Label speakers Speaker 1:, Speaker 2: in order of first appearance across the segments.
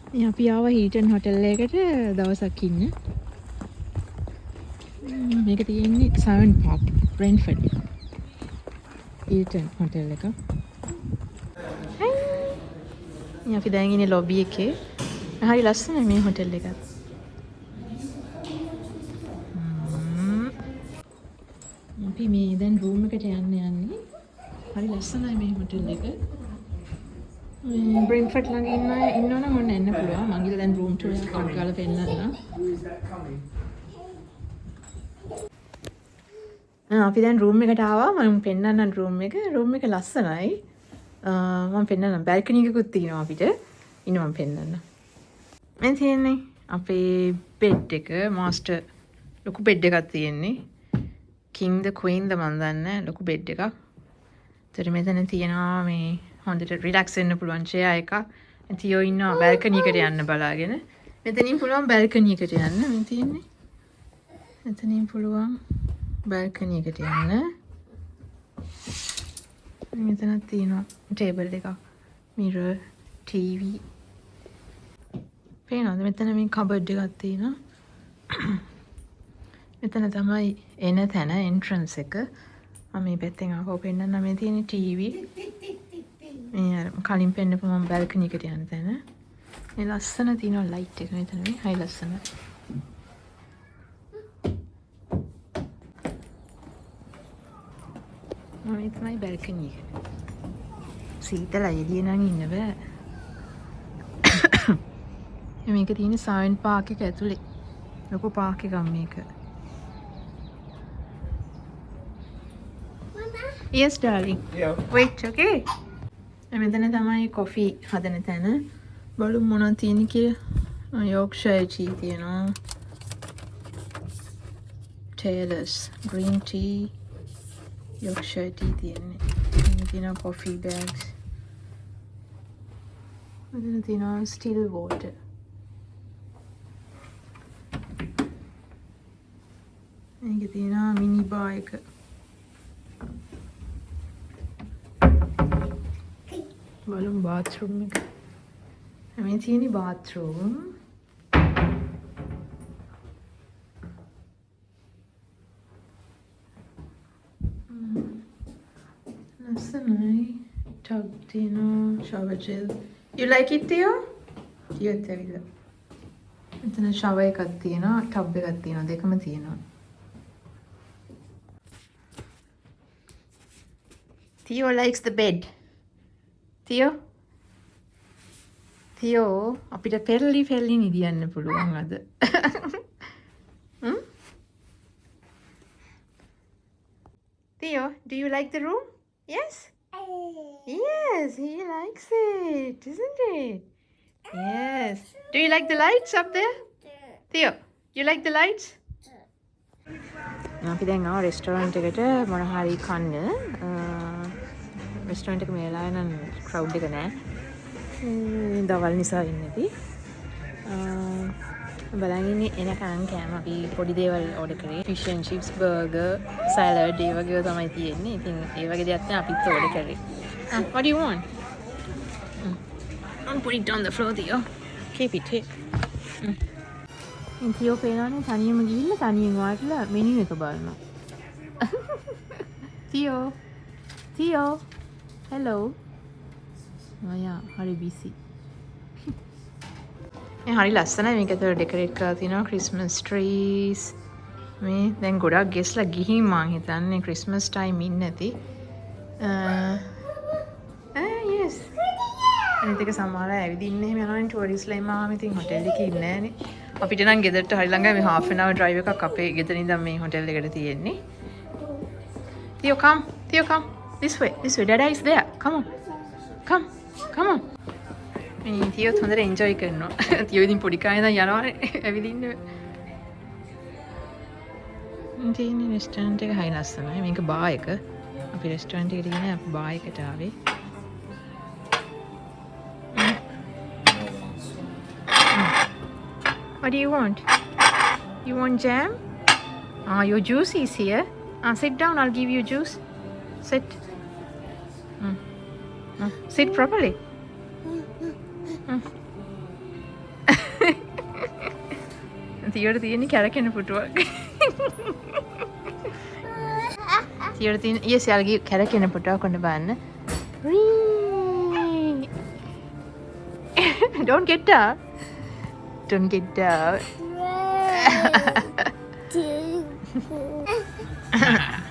Speaker 1: අපි ආවා හීටන් හොටෙල් එකට දවසක් ඉන්න. මේක තියෙන්නේ සවන් පාක් බ්‍රෙන්ෆර්ඩ් හීටන් හොටෙල් එක. අපි දැන් ඉන්නේ ලොබි එකේ. හරි ලස්සනයි මේ හොටෙල් එක. අපි මේ දැන් රූම් එකට යන්නේ. හරි ලස්සනයි මේ හොටෙල් එක. බ්‍රෙන්ෆර්ඩ් ළඟ ඉන්නවනම් ඔන්න එන්න පුළුවන්. මම ගිහලා දැන් රූම් ටූර් එකක් ගාලා පෙන්නන්නම්. අපි දැන් රූම් එකට ආවා. මම පෙන්නන්නම් රූම් එක. රූම් එක ලස්සනයි. මම පෙන්නන්නම්. බැල්කනි එකකුත් තියෙනවා අපිට. ඉන්න මම පෙන්නන්නම්. මේ තියෙන්නේ අපේ බෙඩ් එක. මාස්ටර් ලොකු බෙඩ් එකක් තියෙන්නේ. කිං ද ක්වීන් ද මන් දන්නේ ලොකු බෙඩ් එකක්. ඒතර මෙතන තියෙනවා මේ හොඳට රිලැක්ස් වෙන්න පුළුවන් චෙයා එකක්. තියෝ ඉන්නවා බැල්කනි එකට යන්න බලාගෙන. මෙතනින් පුළුවන් බැල්කනි එකට යන්න. මේ තියෙන්නේ. මෙතනින් පුළුවන් බැල්කනි එකට යන්න. මෙතනත් තියෙනවා ටේබල් එකක්. Mirror, TV. පේනවද මෙතන මේ කබඩ් එකක් තියෙනවා. මෙතන තමයි එන තැන එන්ට්‍රන්ස් එක. මම මේ පැත්තෙන් ආවෝ පෙන්නන්න මේ තියෙන ටීවී. මේ අර කලින් පෙන්නපු මම බැල්කනි එකට යන තැන. මේ ලස්සන තියෙන ලයිට් එක මෙතන මේ හයි ලස්සන. මේ තමයි බැල්කනි එක. සීතලයි එළිය නම් ඉන්න බෑ. මේක තියෙන්නේ සයන් පාක් එක ඇතුලේ. ලොකු පාක් එකක් මේක. Yes, darling.
Speaker 2: Yeah.
Speaker 1: Wait, okay? මෙතන තමයි කොෆි හදන තැන. බලමු මොනවද තියෙන්නේ කියලා. යෝක්ෂයර් ටී තියෙනවා. Taylor's green tea. යෝක්ෂයර් ටී තියෙන්නේ. මෙතන තියෙනවා coffee bags. මෙතන තියෙනවා still water. මේක තියෙනවා mini bar එක. බලමු bathroom එක. මේ තියෙන්නේ bathroom. ලස්සනයි. tub තියෙනවා, shower gel. You like it, Theo? Yes, ඇවිල්ලා. මෙතන shower එකක් තියෙනවා, tub එකක් තියෙනවා, දෙකම තියෙනවා. Theo likes the bed. Theo? Theo, අපිට පෙරලි නිදියන්න පුළුවන් අද. Theo, do you like the room? Yes? Yes, he likes it, isn't it? Yes. Do you like the lights up there? Theo, you like the lights? අපි දැන් ආව restaurant එකට මොන හරි කන්න. රෙස්ටෝරන්ට් එක මේ වෙලාවේ නම් ක්‍රවුඩ් එක නෑ. දවල් නිසා ඉන්නේදී. බලන් ඉන්නේ එනකන් කෑම අපි පොඩි දේවල් ඕඩර් කරේ. Fish and chips, burger, salad ඒ වගේ තමයි තියෙන්නේ. ඉතින් ඒ වගේ දේවල් තමයි අපිත් ඕඩර් කරේ. What do you want? Don't put it on the floor, Theo. Keep it here. Theo පේනවනේ තනියම ගිහිල්ලා තනියෙන් වාඩිලා මෙනු එක බලනවා. Theo. Theo. Hello. Yeah, හරි busy. මේ හරි ලස්සනයි මේක ඇතුළේ ඩෙකොරේට් කරලා තියෙනවා ක්‍රිස්මස් ට්‍රීස්. මේ දැන් ගොඩක් ගෙස්ලා ගිහින් මං හිතන්නේ ක්‍රිස්මස් ටයිම් ඉන්නේ නැති. yes. අනිත් එක සමහර අය ඇවිදින්න එහෙම යනවනේ ටූරිස්ට්ලා එමාම ඉතින් හොටෙල් එකේ ඉන්නේ නැහනේ. අපිට නම් ගෙදරට හරි ළඟයි මේ half an hour drive එකක් අපේ ගෙදර ඉඳන් මේ හොටෙල් එකට තියෙන්නේ. Theo, come. Theo, come. This way. Dada is there. Come on. Come on. මේ තියෝ හොඳට එන්ජොයි කරනවා. තියෝ ඉතින් පොඩි කාලේ ඉඳන් යනවානේ ඇවිදින්න. ඉතින් රෙස්ටෝරන්ට් එක හරි ලස්සනයි. මේක බා එක. අපි රෙස්ටෝරන්ට් එකට ගිහින් අපි බා එකට ආවේ. What do you want? You want jam? Your juice is here. Sit down. I'll give you juice. Sit. Sit properly. තියවට තියෙන්නේ කැරකෙන පුටුවක්. තියවට තියෙන ඊයසල්ගේ කැරකෙන පුටුවක් කොන්න බලන්න. Don't get down. Don't get down.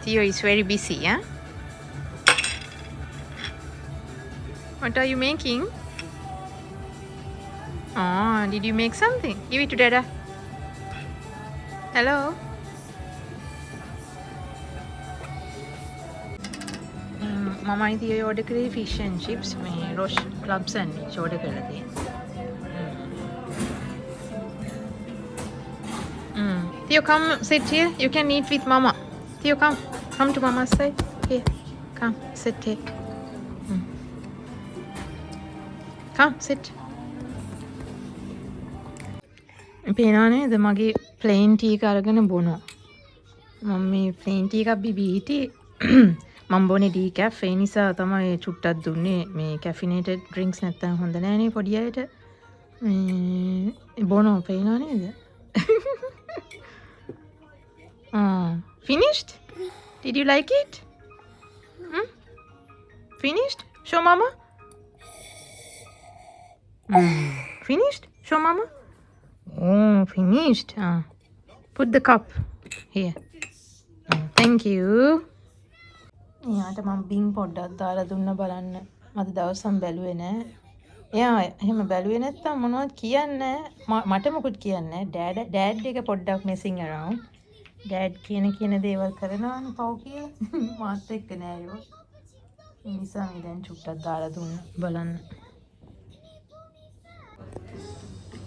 Speaker 1: Theo is very busy, huh? What are you making? Oh, did you make something? Give it to Dada. Hello? Mama is here order kare fish and chips. Me roast club sandwich order kara the. Theo, come sit here. You can eat with Mama. Theo, come. Come to Mama's side. Here. Come, sit here. Come, sit. පේනවා නේද මගේ plane T එක අරගෙන බොනවා. මම මේ plane T එකක් බිබී හිටියේ. මම බොනේ ඩීකැෆ් ඒ නිසා තමයි චුට්ටක් දුන්නේ. මේ කැෆිනේටඩ් ඩ්‍රින්ක්ස් නැත්තම් හොඳ නෑනේ පොඩි අයට. මේ බොනවා පේනවා නේද? Finished? Did you like it? Finished? Show Mama. Finished? Show Mama. Oh, finished. Put the cup here. Thank you. එයාට මම බින් පොඩ්ඩක් දාලා දුන්න බලන්න. මට දවසම බැලුවේ නෑ. එයා එහෙම බැලුවේ නැත්තම් මොනවද කියන්නේ මට මොකුත් කියන්නේ නෑ. ඩෑඩ් එක පොඩ්ඩක් messing around. ඩෑඩ් කියන දේවල් කරනවානේ පව් කියලා. මාත් එක්ක නෑ ඒක. ඒ නිසා මම දැන් චුට්ටක් දාලා දුන්න බලන්න.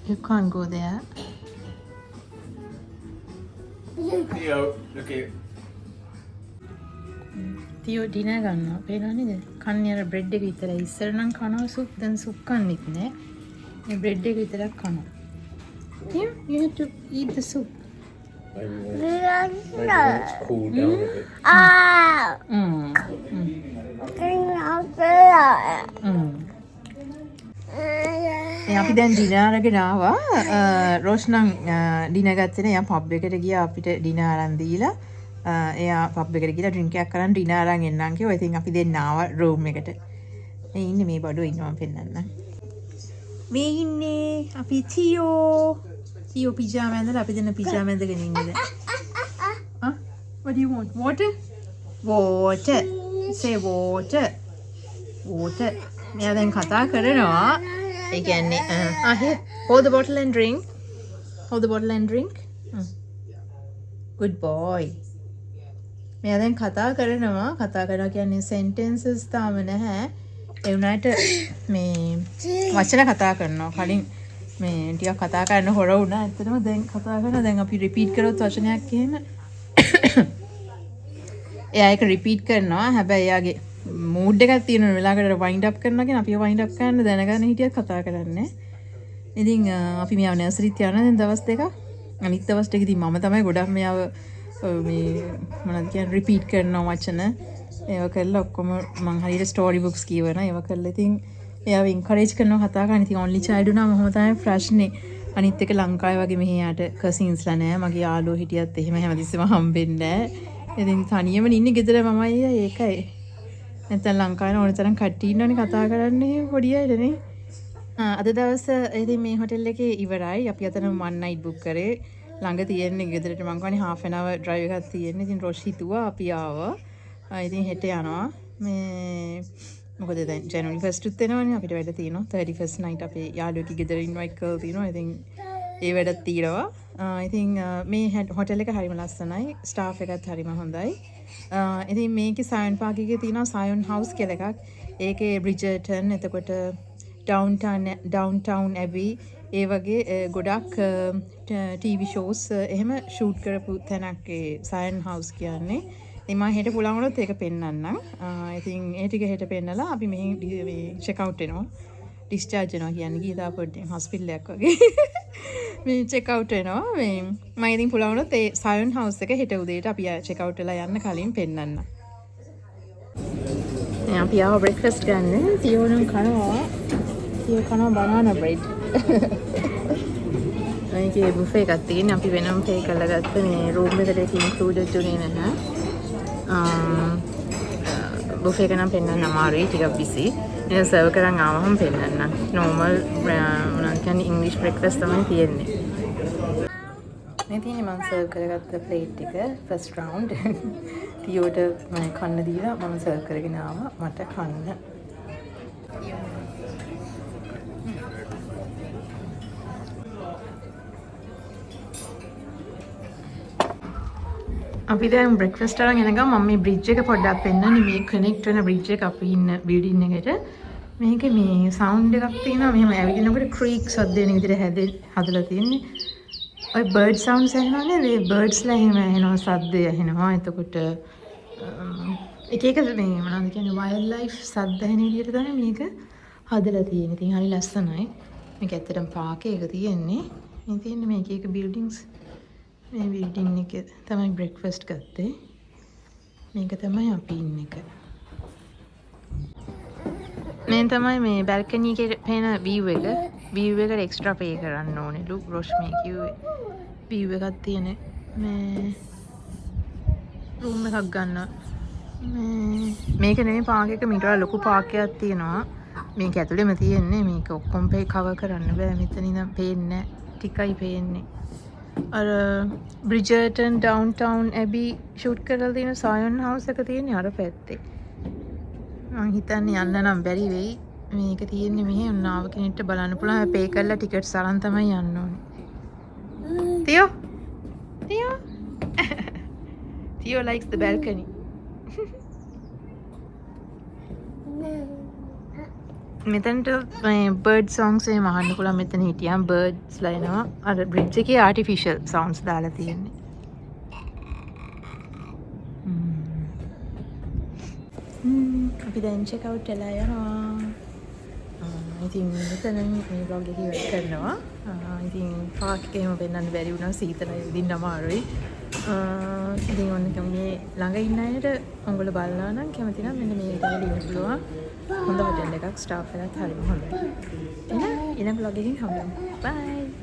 Speaker 1: You can't go there.
Speaker 2: Theo, look here.
Speaker 1: Theo dinner ගන්නවා. පේනවා නේද? කන්නේ අර බ්‍රෙඩ් එක විතරයි. ඉස්සර නම් කනවා සුප්. දැන් සුප් කන්නේත් නෑ. මේ බ්‍රෙඩ් එක විතරක් කනවා. Theo, you have to eat the soup.
Speaker 2: Maybe let's cool down a bit.
Speaker 1: අපි දැන් ඩිනර් අරගෙන ආවා. රෝෂ් නම් ඩිනර් ගත්තේ නෑ. එයා පබ් එකට ගියා අපිට ඩිනර් අරන් දීලා. එයා පබ් එකට ගිහලා ඩ්‍රින්ක් එකක් කරන් ඩිනර් අරන් එන්නම් කිව්වා. ඉතින් අපි දෙන්න ආවා රූම් එකට. මේ ඉන්නේ මේ බඩුව ඉන්නවා පෙන්නන්න. මේ ඉන්නේ අපි තියෝ. තියෝ පිජාම ඇඳලා අපි දෙන්න පිජාම ඇඳගෙන ඉන්නේ දැන්. What do you want? Water? Water. Say water. Water. මෙයා දැන් කතා කරනවා. ඒ කියන්නේ here, hold the bottle and drink. Hold the bottle and drink. Good boy. මෙයා දැන් කතා කරනවා කියන්නේ sentences තාම නැහැ. ඒ උනාට මේ වචන කතා කරනවා. කලින් මේ ටිකක් කතා කරන්න හොර වුණා. ඇත්තටම දැන් කතා කරනවා. දැන් අපි repeat කරොත් වචනයක් එහෙම එයා ඒක repeat කරනවා. හැබැයි එයාගේ මූඩ් එකක් තියෙන වෙලාවකට වයින්ඩ් අප් කරනවා කියන අපි වයින්ඩ් අප් කරන්න දැනගන්න හිටියත් කතා කරන්නේ. ඉතින් අපි මෙයාව නර්සරිත් යන දැන් දවස් දෙකක්. අනිත් දවස් ටික ඉතින් මම තමයි ගොඩක් මෙයාව මේ මොනවද කියන්නේ රිපීට් කරනවා වචන. ඒව කරලා ඔක්කොම මං හරියට ස්ටෝරි බුක්ස් කියවනවා. ඒව කරලා ඉතින් එයාව එන්කරේජ් කරනවා කතා කරන්න. ඉතින් ඔන්ලි චයිල්ඩ් උනාම ඔහොම තමයි ප්‍රශ්නේ. අනිත් එක ලංකාවේ වගේ මෙහි යාට කසින්ස්ලා නැහැ. මගේ යාළුවෝ හිටියත් එහෙම හැමතිස්සෙම හම්බෙන්නේ නැහැ. ඉතින් තනියම ඉන්නේ ගෙදර මමයි ඒකයි. නැත්නම් ලංකාවේ ඕන තරම් කට්ටිය ඉන්නවනේ කතා කරන්නේ පොඩි අයනේ. අද දවස ඉතින් මේ හොටෙල් එකේ ඉවරයි. අපි අතන one night book කරේ. ළඟ තියෙන්නේ ගෙදරට මං කියන්නේ half an hour drive එකක් තියෙන්නේ. ඉතින් රොෂ් හිතුවා අපි ආවා. ඉතින් හෙට යනවා. මේ මොකද දැන් January 1st උත් එනවනේ අපිට වැඩ තියෙනවා. 31st night අපේ යාළුවෙක්ගේ ගෙදර invite කරලා තියෙනවා. ඉතින් ඒ වැඩත් තියෙනවා. ඉතින් මේ හොටෙල් එක හරිම ලස්සනයි. ස්ටාෆ් එකත් හරිම හොඳයි. ඉතින් මේකේ සයන් පාක් එකේ තියෙනවා සයන් හවුස් කියලා එකක්. ඒකේ බ්‍රිජර්ටන් එතකොට ඩවුන්ටවුන් ඇබි ඒ වගේ ගොඩක් TV shows එහෙම ෂූට් කරපු තැනක් ඒ සයන් හවුස් කියන්නේ. ඉතින් මම හෙට පුළුවන් වුණොත් ඒක පෙන්වන්නම්. ඉතින් ඒ ටික හෙට පෙන්නලා අපි මෙහි මේ චෙක් අවුට් වෙනවා. ඩිස්චාර්ජ් වෙනවා කියන්නේ ගිහලා පොඩ්ඩක් හොස්පිටල් එකක් වගේ. මේ චෙක් අවුට් වෙනවා. මේ මම ඉතින් පුළුවන් වුණොත් ඒ සයන් හවුස් එක හෙට උදේට අපි චෙක් අවුට් වෙලා යන්න කලින් පෙන්වන්න. දැන් අපි ආව බ්‍රෙක්ෆාස්ට් ගන්න. තියෝ නම් කනවා. තියෝ කනවා බනානා බ්‍රෙඩ්. මේකේ බුෆේ එකක් තියෙන අපි වෙනම පේ කරලා ගත්ත මේ රූම් එකට ඒක ඉන්ක්ලූඩඩ් උනේ නැහැ. බුෆේ එක නම් පෙන්වන්න අමාරුයි ටිකක් බිසි. ඉතින් සර්ව් කරන් ආවම පෙන්වන්න. නෝමල් මොනවද කියන්නේ ඉංග්‍රීසි බ්‍රෙක්ෆාස්ට් තමයි තියෙන්නේ. මේ තියෙන්නේ මම සර්ව් කරගත්ත ප්ලේට් එක ෆස්ට් රවුන්ඩ්. තියෝට මම කන්න දීලා මම සර්ව් කරගෙන ආවා මට කන්න. අපි දැන් බ්‍රෙක්ෆාස්ට් අරන් එනගම මම මේ බ්‍රිජ් එක පොඩ්ඩක් පෙන්නන්නේ මේ කනෙක්ට් වෙන බ්‍රිජ් එක අපි ඉන්න බිල්ඩින් එකට. මේක මේ සවුන්ඩ් එකක් තියෙනවා මෙහෙම ඇවිදිනකොට ක්‍රීක් සද්ද වෙන විදිහට හදලා තියෙන්නේ. ඔය බර්ඩ් සවුන්ඩ්ස් ඇහෙනවනේ මේ බර්ඩ්ස්ලා එහෙම ඇහෙනවා සද්ද ඇහෙනවා. එතකොට එක එක මේ මොනවද කියන්නේ වයිල්ඩ් ලයිෆ් සද්ද ඇහෙන විදිහට තමයි මේක හදලා තියෙන්නේ. ඉතින් හරි ලස්සනයි. මේක ඇත්තටම පාක් එක තියෙන්නේ. මේ තියෙන්නේ මේක එක බිල්ඩින්ග්ස් මේ බිල්ඩින් එක තමයි බ්‍රෙක්ෆාස්ට් ගත්තේ. මේක තමයි අපි ඉන්න එක. මේ තමයි මේ බැල්කනි එකේ පේන view එක. view එකට එක්ස්ට්‍රා පේ කරන්න ඕනෙලු. රොෂ්මී කිව්වේ view එකක් තියෙන මේ රූම් එකක් ගන්න. මේක නෙමෙයි පාක් එක මීට වඩා ලොකු පාක් එකක් තියෙනවා. මේක ඇතුළේම තියෙන්නේ. මේක ඔක්කොම පේ කවර් කරන්න බෑ. මෙතන ඉඳන් පේන්නේ ටිකයි පේන්නේ. අර බ්‍රිජර්ටන් ඩවුන්ටවුන් ඇබි ෂූට් කරලා තියෙන සයන් හවුස් එක තියෙන්නේ අර පැත්තේ. මම හිතන්නේ යන්න නම් බැරි වෙයි. මේක තියෙන්නේ මෙහෙ උනාව කෙනෙක්ට බලන්න පුළුවන්. පේ කරලා ටිකට්ස් අරන් තමයි යන්න ඕනේ. තියෝ Theo likes the balcony. මෙතනට බර්ඩ් සෝන්ග්ස් එහෙම අහන්න පුළුවන්. මෙතන හිටියම් බර්ඩ්ස්ලා එනවා. අර බ්‍රිජ් එකේ ආටිෆිෂල් සවුන්ඩ්ස් දාලා තියෙන්නේ. අපි දැන් චෙක් අවුට් වෙලා යනවා. ඉතින් මෙතන මේ vlog එක ඉවර කරනවා. ඉතින් පාක් එක එහෙම වෙන්නන්න බැරි වුණා. සීතලයි ඉදින්න අමාරුයි. ඉතින් ඔන්න මේ ළඟ ඉන්න අයට උඹලා බලනවා නම් කැමති නම් මෙන්න මේ විදිහට ඉන්න පුළුවන්. හොඳ හොටෙල් එකක් ස්ටාෆ් එකත් හරිම හොඳයි. එහෙනම් ඊළඟ vlog එකකින් හම්බෙමු. bye